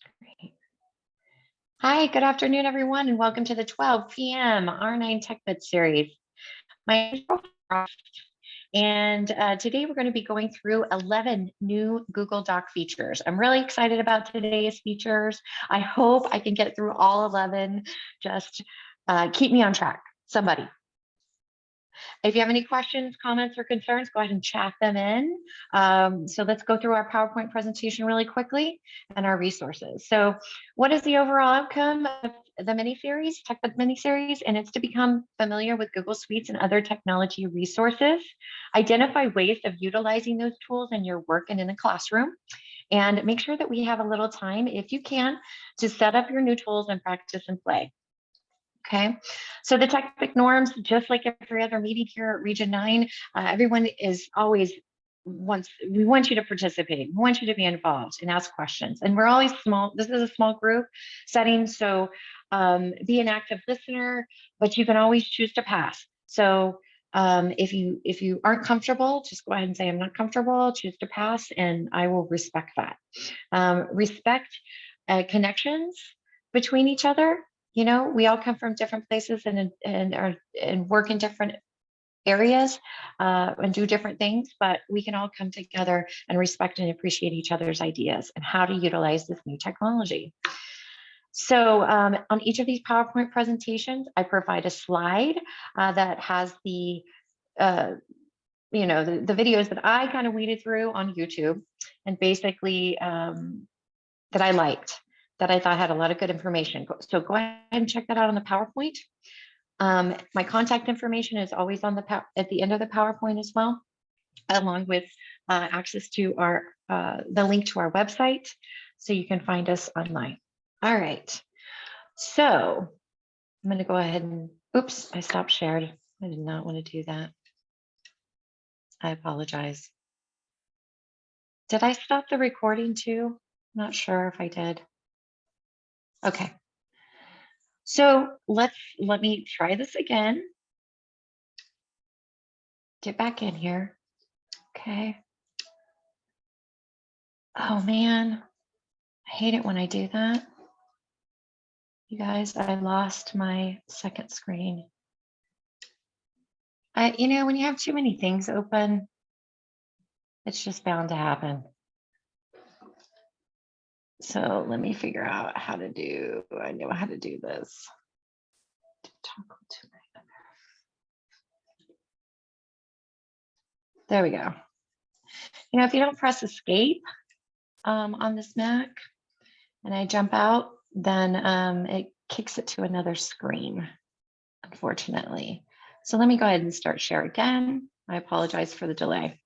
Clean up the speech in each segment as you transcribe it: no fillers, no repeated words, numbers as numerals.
Great. Hi, good afternoon, everyone, and welcome to the 12 p.m. R9 Tech Bit series. My name is Ross, and today we're going to be going through 11 new Google Doc features. I'm really excited about today's features. I hope I can get through all 11. Just keep me on track, somebody. If you have any questions, comments, or concerns, go ahead and chat them in. So let's go through our PowerPoint presentation really quickly and our resources. So what is the overall outcome of the mini-series, TechBit mini-series? And it's to become familiar with Google Suites and other technology resources, identify ways of utilizing those tools in your work and in the classroom, and make sure that we have a little time, if you can, to set up your new tools and practice and play. Okay, so the TechBit norms, just like every other meeting here at Region 9, everyone is always we want you to participate, we want you to be involved and ask questions. And we're always small, this is a small group setting, so be an active listener, but you can always choose to pass. So if you aren't comfortable, just go ahead and say, I'm not comfortable, choose to pass, and I will respect that. Respect connections between each other. You know, we all come from different places and work in different areas and do different things, but we can all come together and respect and appreciate each other's ideas and how to utilize this new technology. So on each of these PowerPoint presentations, I provide a slide that has the the videos that I kind of weeded through on YouTube, and basically that I liked, that I thought had a lot of good information. So go ahead and check that out on the PowerPoint. My contact information is always on at the end of the PowerPoint as well, along with access to the link to our website, so you can find us online. All right, so I'm going to go ahead and, oops, I stopped shared. I did not want to do that. I apologize. Did I stop the recording too? Not sure if I did. Okay. So let me try this again. Get back in here. Okay. Oh man, I hate it when I do that. You guys, I lost my second screen. You know, when you have too many things open, it's just bound to happen. So let me figure out how to do, I know how to do this. There we go. You know, if you don't press escape on this Mac and I jump out, then it kicks it to another screen, unfortunately. So let me go ahead and start share again. I apologize for the delay.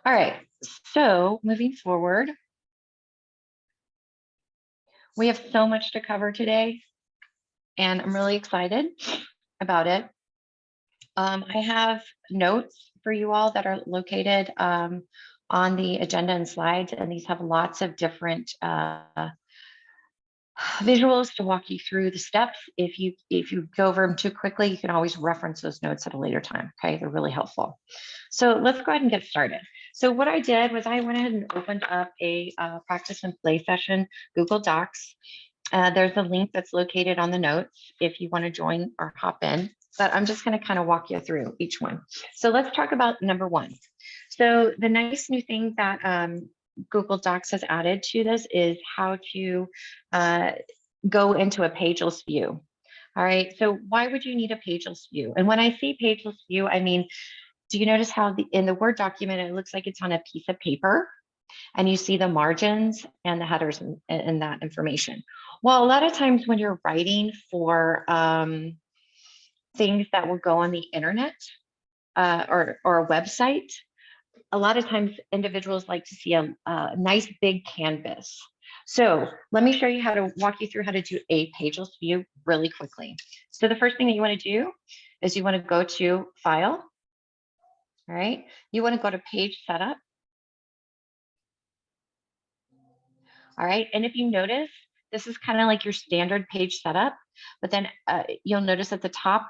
All right, so moving forward, we have so much to cover today, and I'm really excited about it. I have notes for you all that are located on the agenda and slides, and these have lots of different visuals to walk you through the steps. If you go over them too quickly, you can always reference those notes at a later time. Okay, they're really helpful. So let's go ahead and get started. So what I did was I went ahead and opened up a practice and play session, Google Docs. There's a link that's located on the notes if you want to join or hop in, but I'm just going to kind of walk you through each one. So let's talk about number one. So the nice new thing that Google Docs has added to this is how to go into a pageless view. All right, so why would you need a pageless view? And when I say pageless view, I mean, do you notice how in the Word document, it looks like it's on a piece of paper and you see the margins and the headers and that information? Well, a lot of times when you're writing for things that will go on the internet or a website, a lot of times individuals like to see a nice big canvas. So let me show you how to walk you through how to do a pageless view really quickly. So the first thing that you want to do is you want to go to File. All right, you want to go to Page Setup. All right, and if you notice, this is kind of like your standard page setup, but then you'll notice at the top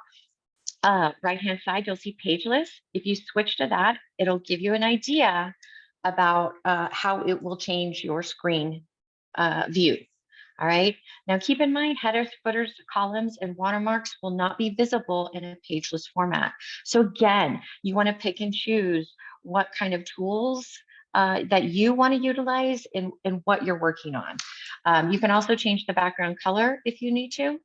right-hand side, you'll see Pageless. If you switch to that, it'll give you an idea about how it will change your screen view. All right. Now keep in mind, headers, footers, columns, and watermarks will not be visible in a pageless format. So again, you want to pick and choose what kind of tools that you want to utilize in what you're working on. You can also change the background color if you need to,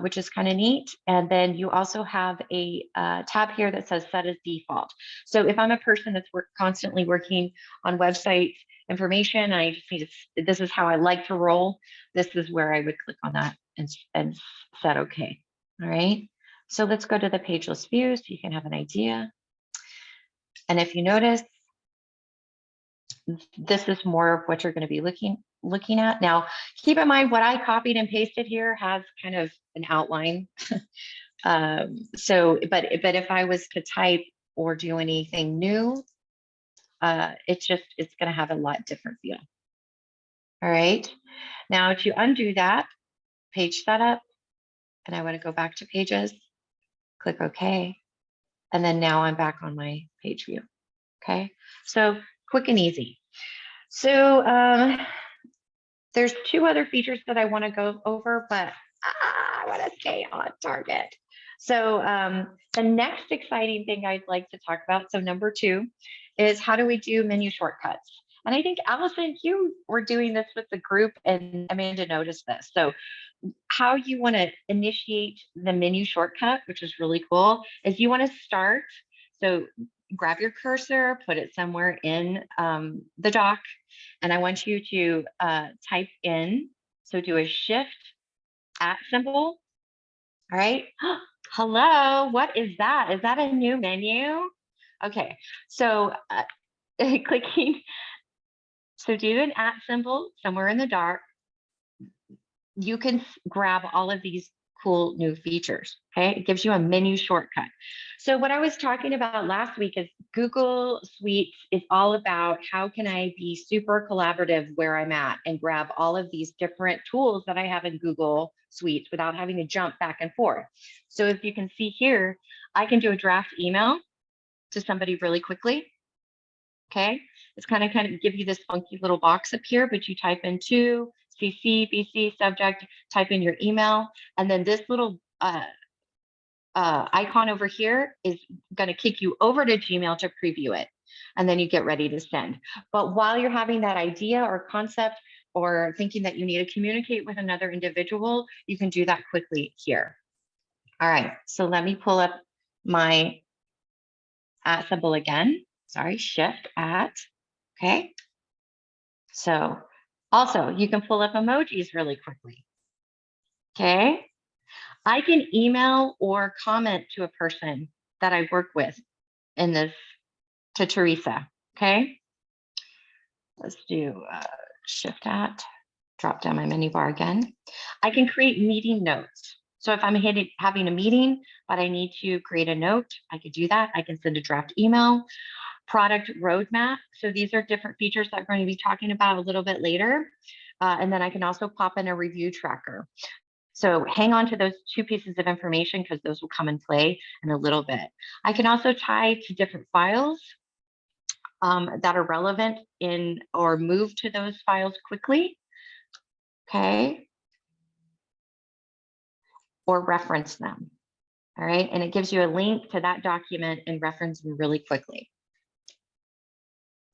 which is kind of neat. And then you also have a tab here that says set as default. So if I'm a person that's constantly working on websites information, and I just need to, this is how I like to roll, this is where I would click on that and set okay. All right. So let's go to the pageless view so you can have an idea. And if you notice, this is more of what you're going to be looking at. Now, keep in mind what I copied and pasted here has kind of an outline. But if I was to type or do anything new, it's going to have a lot different feel. All right. Now to undo that, page setup, and I want to go back to pages, click OK. And then now I'm back on my page view. Okay. So quick and easy. So there's two other features that I want to go over, but I want to stay on target. So the next exciting thing I'd like to talk about, so number 2, is how do we do menu shortcuts? And I think, Allison, you were doing this with the group, and Amanda noticed this. So how you want to initiate the menu shortcut, which is really cool, is you want to start. So grab your cursor, put it somewhere in the doc, and I want you to type in, so do a shift @ symbol. All right. Hello, what is that? Is that a new menu? Okay, so clicking, so do an @ symbol somewhere in the dark. You can grab all of these cool new features. Okay, it gives you a menu shortcut. So what I was talking about last week is Google Suites is all about how can I be super collaborative where I'm at and grab all of these different tools that I have in Google Suites without having to jump back and forth. So if you can see here, I can do a draft email to somebody really quickly. Okay, it's kind of give you this funky little box up here, but you type in to CC, BC, subject, type in your email, and then this little icon over here is going to kick you over to Gmail to preview it, and then you get ready to send. But while you're having that idea or concept or thinking that you need to communicate with another individual, you can do that quickly here. All right, so let me pull up my @ symbol again. Sorry, shift @ okay. So also you can pull up emojis really quickly. Okay. I can email or comment to a person that I work with in this, to Teresa. Okay. Let's do shift @ drop down my menu bar again. I can create meeting notes. So if I'm having a meeting, but I need to create a note, I could do that. I can send a draft email. Product roadmap. So these are different features that we're going to be talking about a little bit later. And then I can also pop in a review tracker. So hang on to those 2 pieces of information because those will come in play in a little bit. I can also tie to different files that are relevant in or move to those files quickly. Okay. Or reference them. All right. And it gives you a link to that document and reference them really quickly.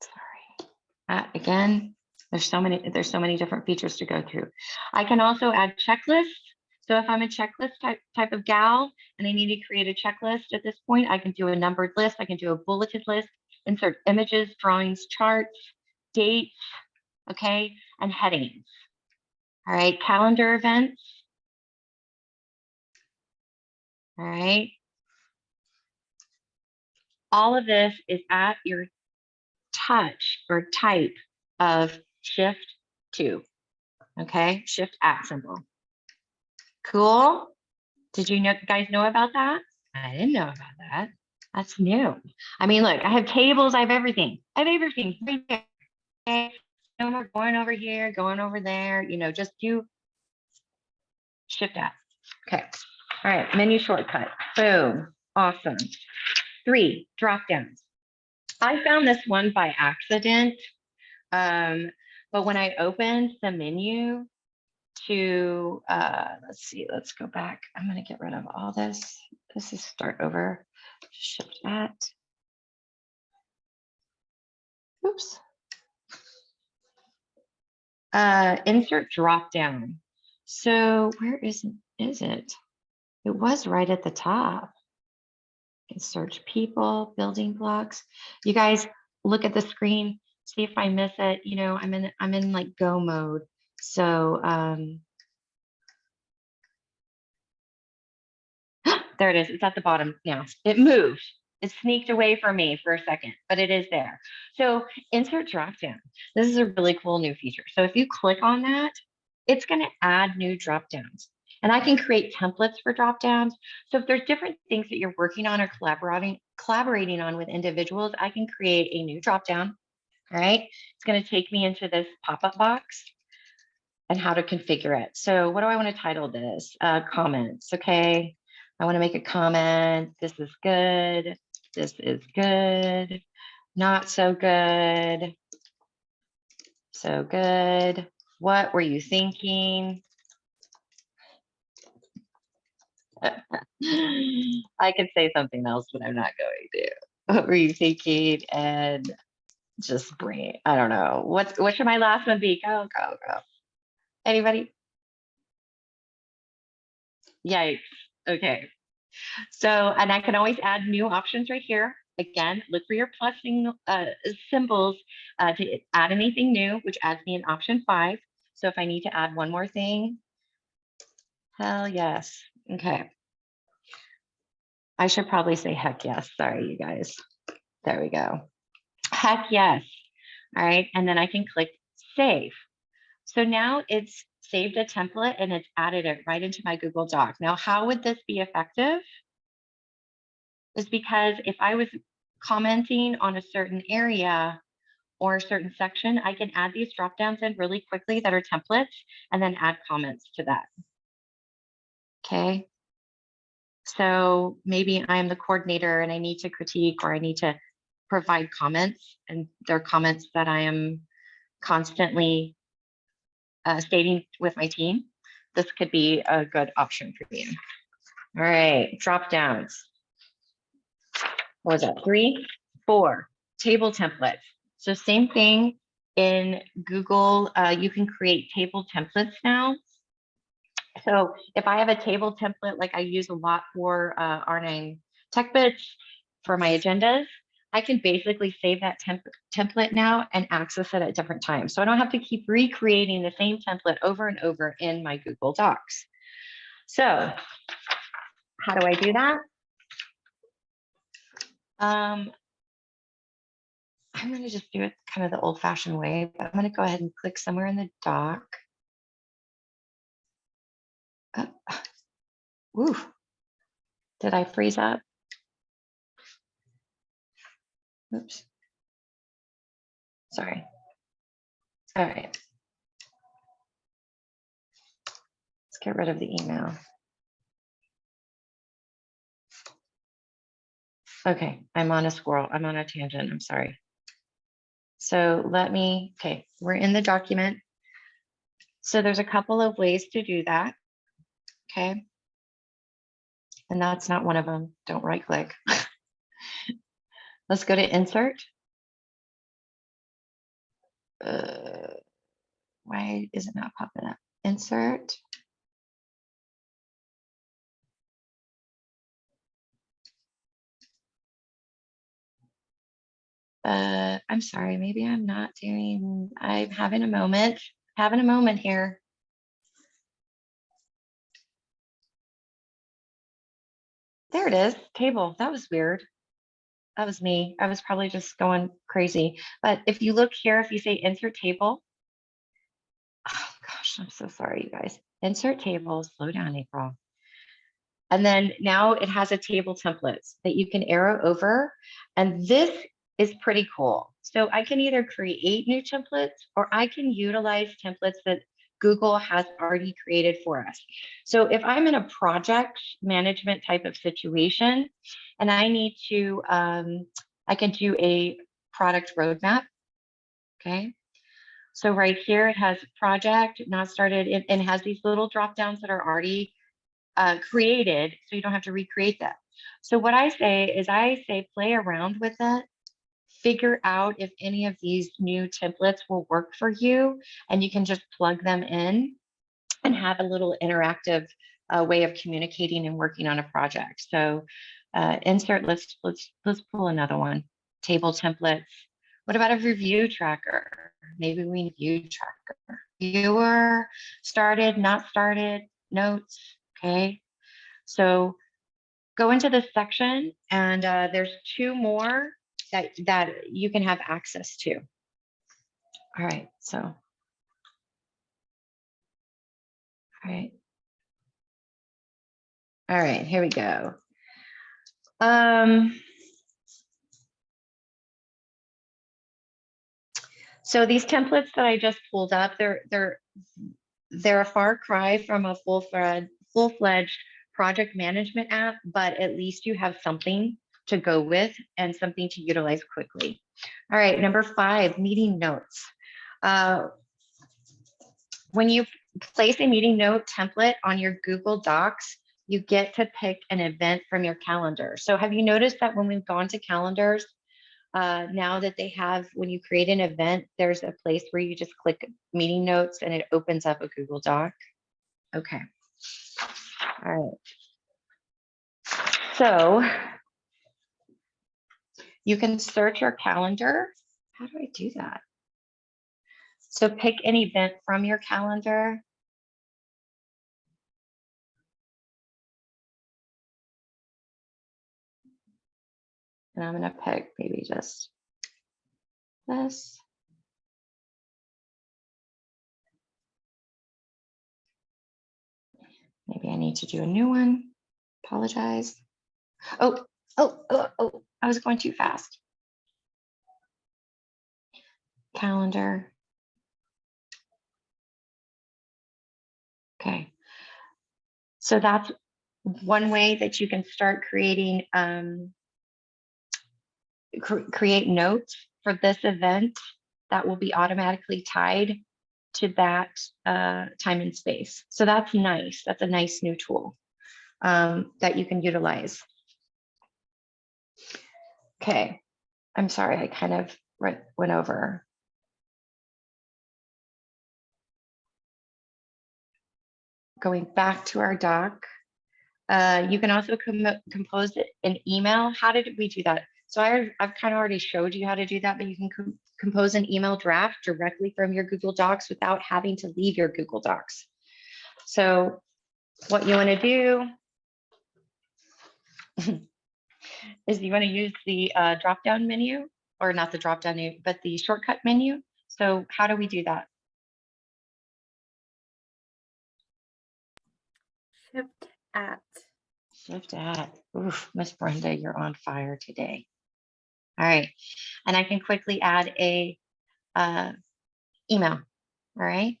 Sorry. Again, there's so many different features to go through. I can also add checklists. So if I'm a checklist type of gal and I need to create a checklist at this point, I can do a numbered list. I can do a bulleted list, insert images, drawings, charts, dates, okay, and headings. All right, calendar events. All right. All of this is at your touch or type of shift 2. Okay, shift @ symbol. Cool. Did you guys know about that? I didn't know about that. That's new. I mean, look, I have tables, I have everything. I have everything right there. Okay. No more going over here, going over there, just do shift @ okay. All right, menu shortcut. Boom. Awesome. 3 drop downs. I found this one by accident. But when I opened the menu to, let's see, let's go back. I'm going to get rid of all this. This is start over. Shift at. Oops. Insert drop down. So where is it? It was right at the top. You can search people, building blocks. You guys look at the screen, see if I miss it. You know, I'm in like go mode. So there it is. It's at the bottom now. It moved. It sneaked away from me for a second, but it is there. So insert drop down. This is a really cool new feature. So if you click on that, it's going to add new drop downs. And I can create templates for drop downs. So if there's different things that you're working on or collaborating on with individuals, I can create a new drop down. All right. It's going to take me into this pop-up box and how to configure it. So what do I want to title this? Comments. Okay. I want to make a comment. This is good. This is good. Not so good. So good. What were you thinking? I could say something else, but I'm not going to. What were you thinking? And just bring, I don't know. What should my last one be? Go. Anybody? Yikes. Okay. So, and I can always add new options right here. Again, look for your plus symbols to add anything new, which adds me an option 5. So if I need to add one more thing, hell yes. Okay. I should probably say heck yes. Sorry, you guys. There we go. Heck yes. All right. And then I can click save. So now it's saved a template and it's added it right into my Google Doc. Now, how would this be effective? Is because if I was commenting on a certain area or a certain section, I can add these drop downs in really quickly that are templates and then add comments to that. Okay. So maybe I'm the coordinator and I need to critique or I need to provide comments, and they're comments that I am constantly stating with my team. This could be a good option for you. All right, drop downs. What was that? 3, 4, table templates. So same thing in Google, you can create table templates now. So if I have a table template, like I use a lot for R9 TechBits for my agendas, I can basically save that template now and access it at different times. So I don't have to keep recreating the same template over and over in my Google Docs. So how do I do that? I'm going to just do it kind of the old fashioned way, but I'm going to go ahead and click somewhere in the doc. Ooh, did I freeze up? Oops. Sorry. All right. Let's get rid of the email. Okay, I'm on a squirrel. I'm on a tangent. I'm sorry. So okay, we're in the document. So there's a couple of ways to do that. Okay. And that's not one of them. Don't right click. Let's go to insert. Why is it not popping up? Insert. I'm sorry, maybe I'm having a moment here. There it is, table. That was weird. That was me. I was probably just going crazy. But if you look here, if you say insert table, oh gosh, I'm so sorry, you guys. Insert table, slow down, April. And then now it has a table templates that you can arrow over. And this is pretty cool. So I can either create new templates or I can utilize templates that Google has already created for us. So if I'm in a project management type of situation and I need to, I can do a product roadmap. Okay. So right here, it has project, not started, and has these little drop downs that are already created, so you don't have to recreate that. So what I say is play around with it, figure out if any of these new templates will work for you, and you can just plug them in and have a little interactive way of communicating and working on a project. So insert, let's pull another one. Table templates. What about a review tracker? Maybe we need view tracker. Viewer, started, not started, notes. Okay. So go into this section, and there's two more that you can have access to. All right. So, all right. All right, here we go. So these templates that I just pulled up, they're a far cry from a full-fledged project management app, but at least you have something to go with and something to utilize quickly. All right, number 5, meeting notes. When you place a meeting note template on your Google Docs, you get to pick an event from your calendar. So have you noticed that when we've gone to calendars, now that they have, when you create an event, there's a place where you just click meeting notes and it opens up a Google Doc? Okay. All right. So you can search your calendar. How do I do that? So pick an event from your calendar. And I'm going to pick maybe just this. Maybe I need to do a new one. Apologize. Oh, I was going too fast. Calendar. Okay. So that's one way that you can start creating, create notes for this event that will be automatically tied to that time and space. So that's nice. That's a nice new tool that you can utilize. Okay, I'm sorry, I kind of went over. Going back to our doc, you can also compose an email. How did we do that? So I've kind of already showed you how to do that, but you can compose an email draft directly from your Google Docs without having to leave your Google Docs. So what you want to do is you want to use the drop-down menu, or not the drop-down menu, but the shortcut menu. So how do we do that? Shift at. Shift at. Oof, Miss Brenda, you're on fire today. All right, and I can quickly add a email. All right.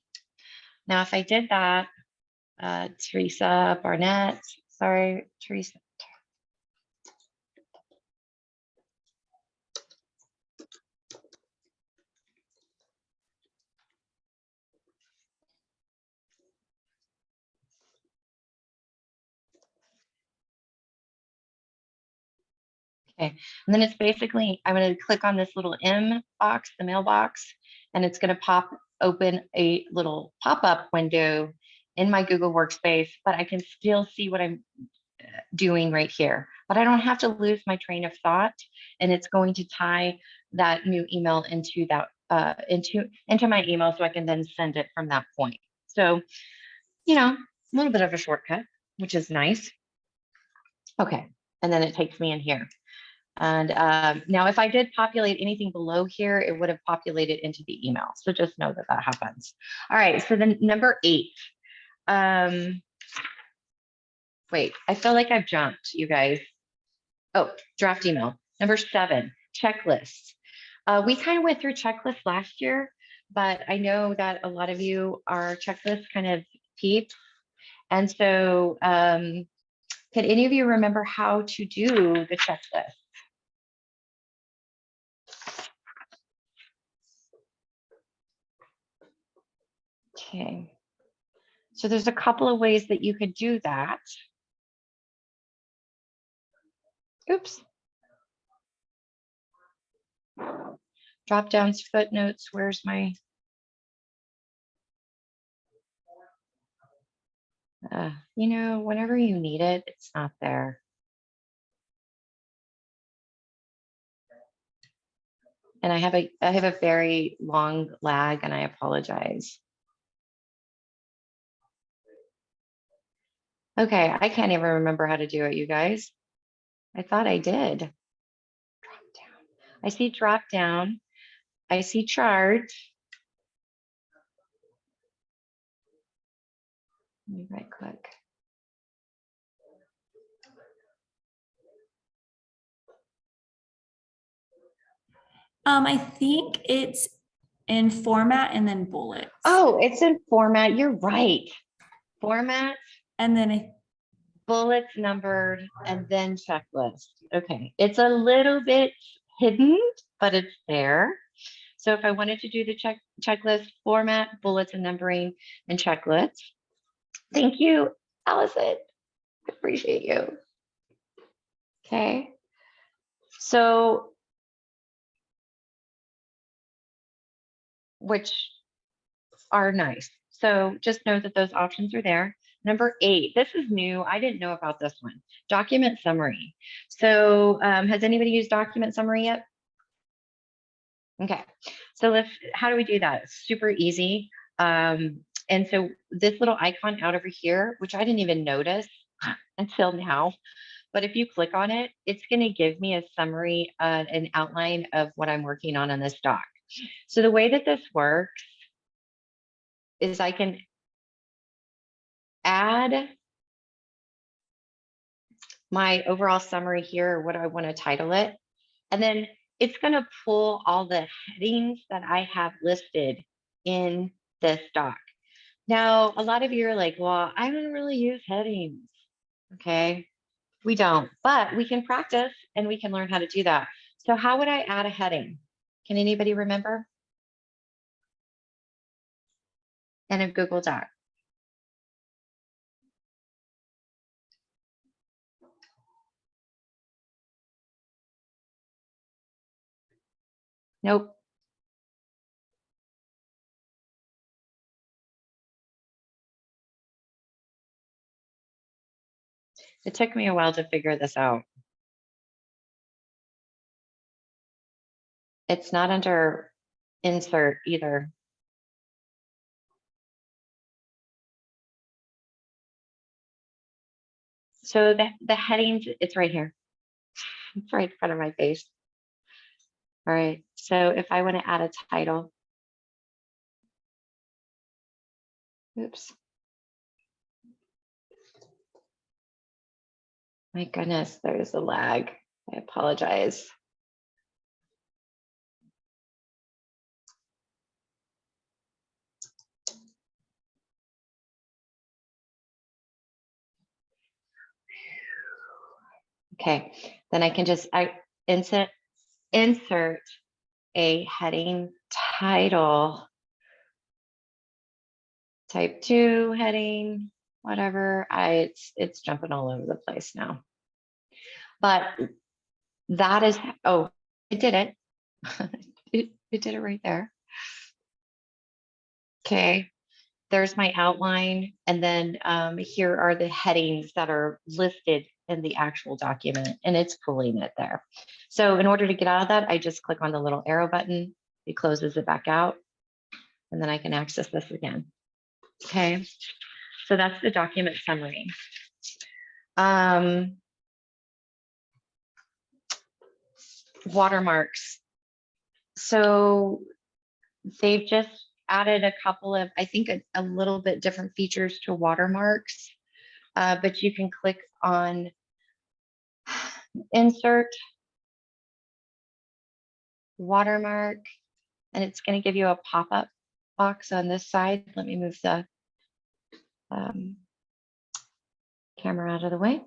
Now, if I did that, Teresa Barnett, sorry, Teresa. Okay, and then it's basically, I'm going to click on this little M box, the mailbox, and it's going to pop open a little pop-up window in my Google Workspace, but I can still see what I'm doing right here. But I don't have to lose my train of thought, and it's going to tie that new email into that into my email, so I can then send it from that point. So, you know, a little bit of a shortcut, which is nice. Okay, and then it takes me in here. And now if I did populate anything below here, it would have populated into the email. So just know that that happens. All right, so then number 8. Wait, I feel like I've jumped, you guys. Oh, draft email. Number 7, checklists. We kind of went through checklists last year, but I know that a lot of you are checklist kind of peeps. And so can any of you remember how to do the checklist? Okay. So there's a couple of ways that you could do that. Oops. Drop downs, footnotes. Where's my? You know, whenever you need it, it's not there. And I have a very long lag, and I apologize. Okay, I can't even remember how to do it, you guys. I thought I did. Drop down. I see drop down. I see chart. Let me right click. I think it's in format and then bullets. Oh, it's in format. You're right. Format, And then bullets numbered, and then checklist. Okay. It's a little bit hidden, but it's there. So if I wanted to do the checklist, format, bullets and numbering, and checklist. Thank you, Allison. Appreciate you. Okay. So, which are nice. So just know that those options are there. Number 8, this is new. I didn't know about this one. Document summary. So has anybody used document summary yet? Okay. So how do we do that? It's super easy. And so this little icon out over here, which I didn't even notice until now, but if you click on it, it's going to give me a summary, an outline of what I'm working on in this doc. So the way that this works is I can add my overall summary here, or what I want to title it, and then it's going to pull all the headings that I have listed in this doc. Now, a lot of you are like, well, I don't really use headings. Okay, we don't, but we can practice and we can learn how to do that. So how would I add a heading? Can anybody remember? In a Google Doc. Nope. It took me a while to figure this out. It's not under insert either. So the headings, it's right here. It's right in front of my face. All right, so if I want to add a title, oops. My goodness, there's a lag. I apologize. Okay, then I can just insert a heading title, type 2 heading, whatever. It's jumping all over the place now. But that is, oh, it did it. it did it right there. Okay, there's my outline. And then here are the headings that are listed in the actual document, and it's pulling it there. So in order to get out of that, I just click on the little arrow button. It closes it back out, and then I can access this again. Okay, so that's the document summary. Watermarks. So they've just added a couple of, I think, a little bit different features to watermarks, but you can click on insert watermark, and it's going to give you a pop-up box on this side. Let me move the camera out of the way,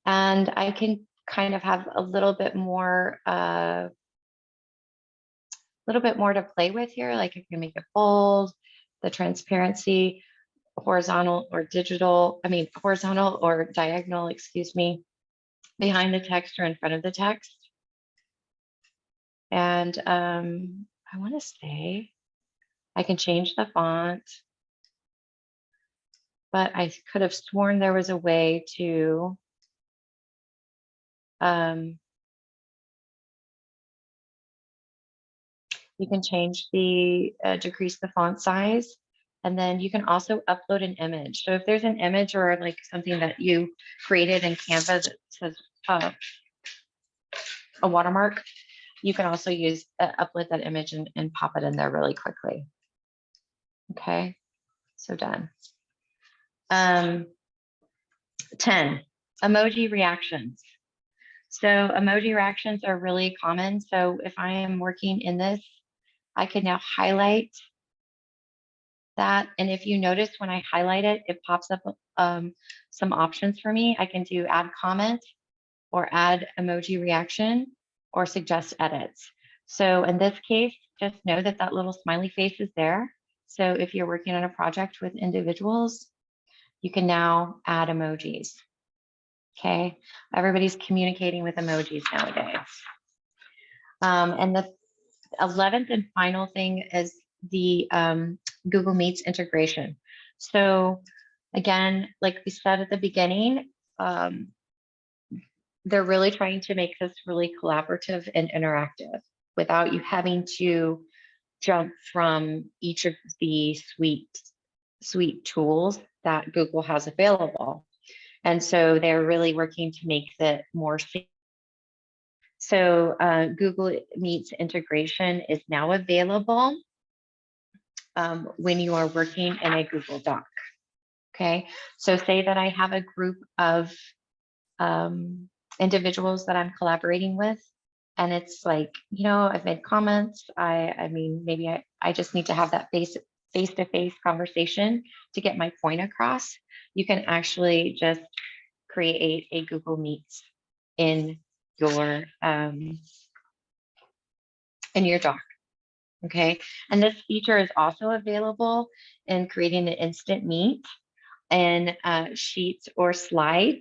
and I can kind of have a little bit more to play with here. Like I can make it bold, the transparency, horizontal or horizontal or diagonal, excuse me, behind the text or in front of the text. And I want to say I can change the font, but I could have sworn there was a way to you can change the decrease the font size, and then you can also upload an image. So if there's an image or like something that you created in Canva that says a watermark, you can also use upload that image and pop it in there really quickly. Okay, so done. 10, emoji reactions. So emoji reactions are really common. So if I am working in this, I can now highlight that. And if you notice when I highlight it, it pops up some options for me. I can do add comment or add emoji reaction or suggest edits. So in this case, just know that that little smiley face is there. So if you're working on a project with individuals, you can now add emojis. Okay, everybody's communicating with emojis nowadays. And the 11th and final thing is the Google Meets integration. So again, like we said at the beginning, they're really trying to make this really collaborative and interactive without you having to jump from each of the suite tools that Google has available. And so they're really working to make that more seamless. So Google Meets integration is now available when you are working in a Google Doc. Okay, so say that I have a group of individuals that I'm collaborating with, and it's like, you know, I've made comments. I mean, maybe I just need to have that face-to-face conversation to get my point across. You can actually just create a Google Meets in your doc. Okay, and this feature is also available in creating an instant meet in Sheets or Slides.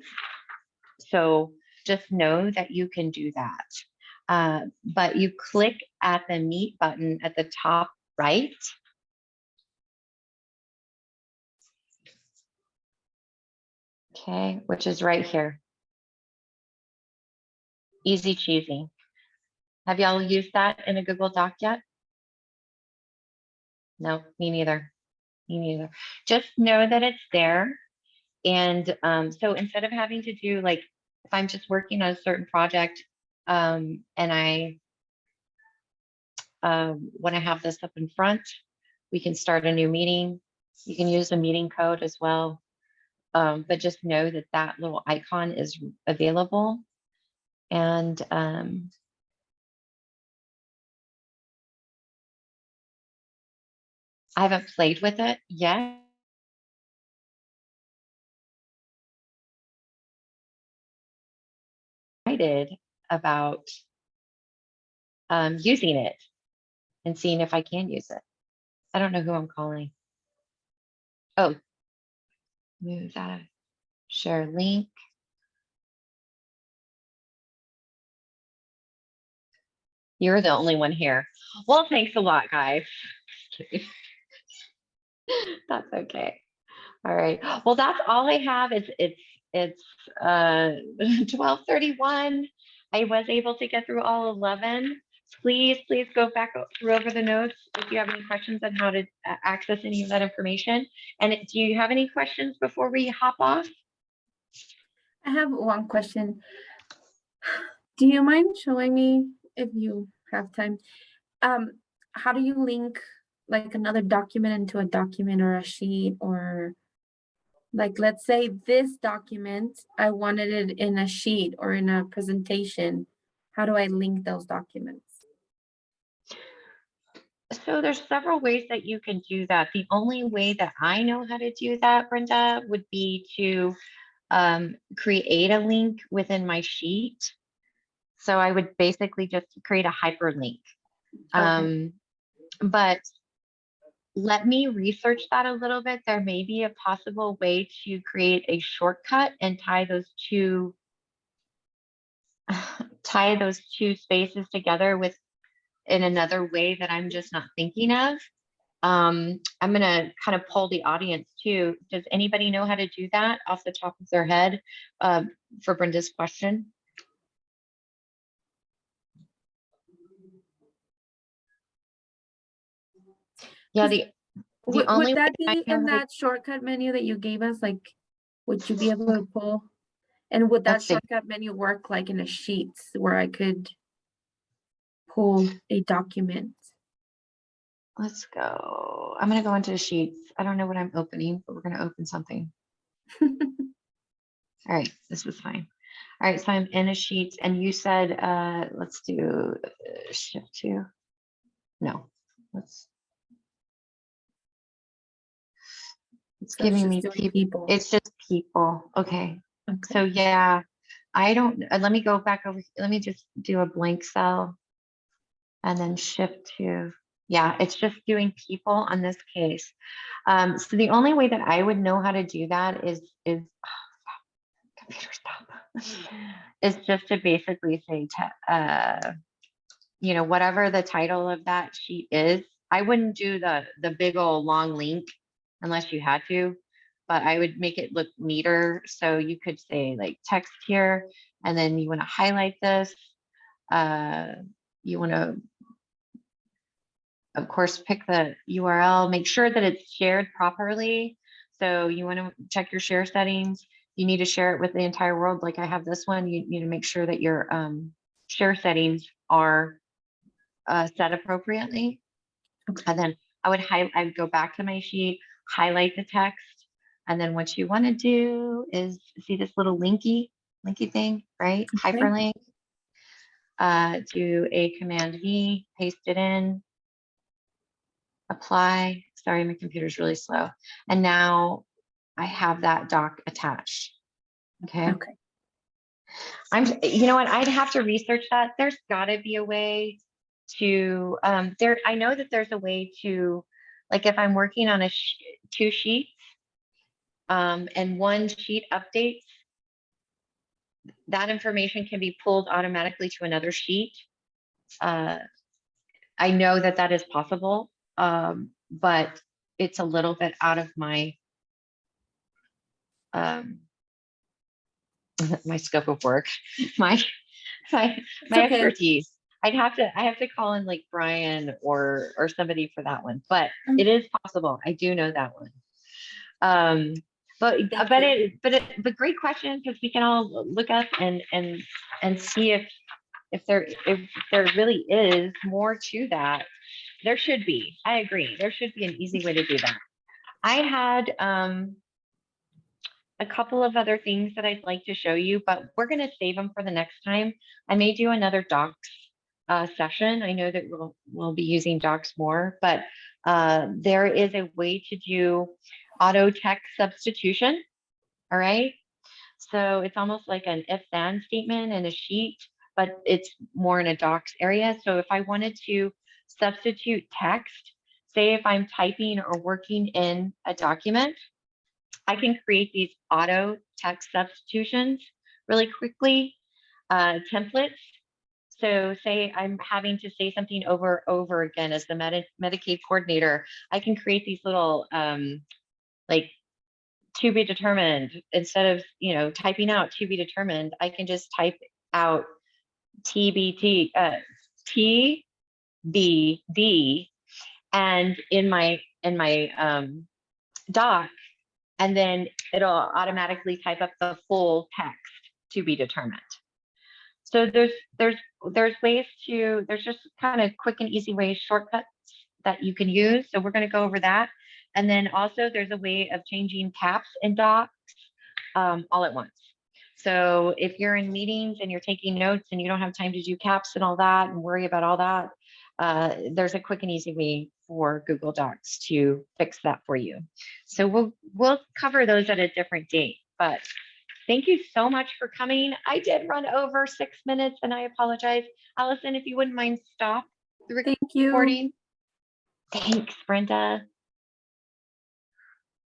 So just know that you can do that. But you click at the Meet button at the top right. Okay, which is right here. Easy cheesy. Have y'all used that in a Google Doc yet? No, me neither. Me neither. Just know that it's there. And so instead of having to do, like, if I'm just working on a certain project and I want to have this up in front, we can start a new meeting. You can use the meeting code as well. But just know that that little icon is available. And I haven't played with it yet. Excited about using it and seeing if I can use it. I don't know who I'm calling. Oh, move that. Share link. You're the only one here. Well, thanks a lot, guys. That's okay. All right. Well, that's all I have. It's 12:31. I was able to get through all 11. Please go back through over the notes if you have any questions on how to access any of that information. And do you have any questions before we hop off? I have one question. Do you mind showing me, if you have time, how do you link like another document into a document or a sheet, or like, let's say this document, I wanted it in a sheet or in a presentation. How do I link those documents? So there's several ways that you can do that. The only way that I know how to do that, Brenda, would be to create a link within my sheet. So I would basically just create a hyperlink. Okay. But let me research that a little bit. There may be a possible way to create a shortcut and tie those two spaces together with in another way that I'm just not thinking of. I'm gonna kind of poll the audience too. Does anybody know how to do that off the top of their head for Brenda's question? Yeah, the only Would that way I be know in how to, that shortcut menu that you gave us? Like, would you be able to pull? And would that let's see. shortcut menu work like in a Sheets where I could pull a document? Let's go. I'm gonna go into Sheets. I don't know what I'm opening, but we're gonna open something. All right, this is fine. All right, so I'm in a Sheets, and you said let's do shift to. No, it's So it's giving just me doing people. people. It's just people. Okay. Okay. So yeah, I don't, let me go back over, let me just do a blank cell and then shift to, yeah, it's just doing people on this case. So the only way that I would know how to do that is computer stop, is just to basically say, you know, whatever the title of that sheet is. I wouldn't do the big old long link unless you had to, but I would make it look neater. So you could say like text here, and then you want to highlight this. You want to, of course, pick the URL, make sure that it's shared properly. So you want to check your share settings. You need to share it with the entire world. Like I have this one, you need to make sure that your share settings are set appropriately. Okay. And then I would go back to my sheet, highlight the text. And then what you want to do is see this little linky thing, right? Okay. Hyperlink. Do a Command V, paste it in, apply. Sorry, my computer's really slow. And now I have that doc attached. Okay. Okay. You know what? I'd have to research that. There's got to be a way to, I know that there's a way to, like if I'm working on two sheets, and one sheet updates, that information can be pulled automatically to another sheet. I know that that is possible, but it's a little bit out of my my scope of work, my my okay. expertise. I have to call in like Brian or somebody for that one, but it is possible. I do know that one. But great question, because we can all look up and see if there really is more to that. There should be. I agree. There should be an easy way to do that. I had a couple of other things that I'd like to show you, but we're going to save them for the next time. I may do another docs session. I know that we'll be using docs more, but there is a way to do auto text substitution. All right. So it's almost like an if-then statement in a sheet, but it's more in a docs area. So if I wanted to substitute text, say if I'm typing or working in a document, I can create these auto text substitutions really quickly, templates. So say I'm having to say something over again as the Medicaid coordinator, I can create these little like to be determined. Instead of, you know, typing out to be determined, I can just type out TBD, and in my doc, and then it'll automatically type up the full text to be determined. So there's ways to, there's just kind of quick and easy ways, shortcuts that you can use. So we're going to go over that. And then also there's a way of changing caps in docs all at once. So if you're in meetings and you're taking notes and you don't have time to do caps and all that and worry about all that, there's a quick and easy way for Google Docs to fix that for you. So we'll cover those at a different date, but thank you so much for coming. I did run over 6 minutes and I apologize. Allison, if you wouldn't mind stop the Thank you. recording. Thanks, Brenda.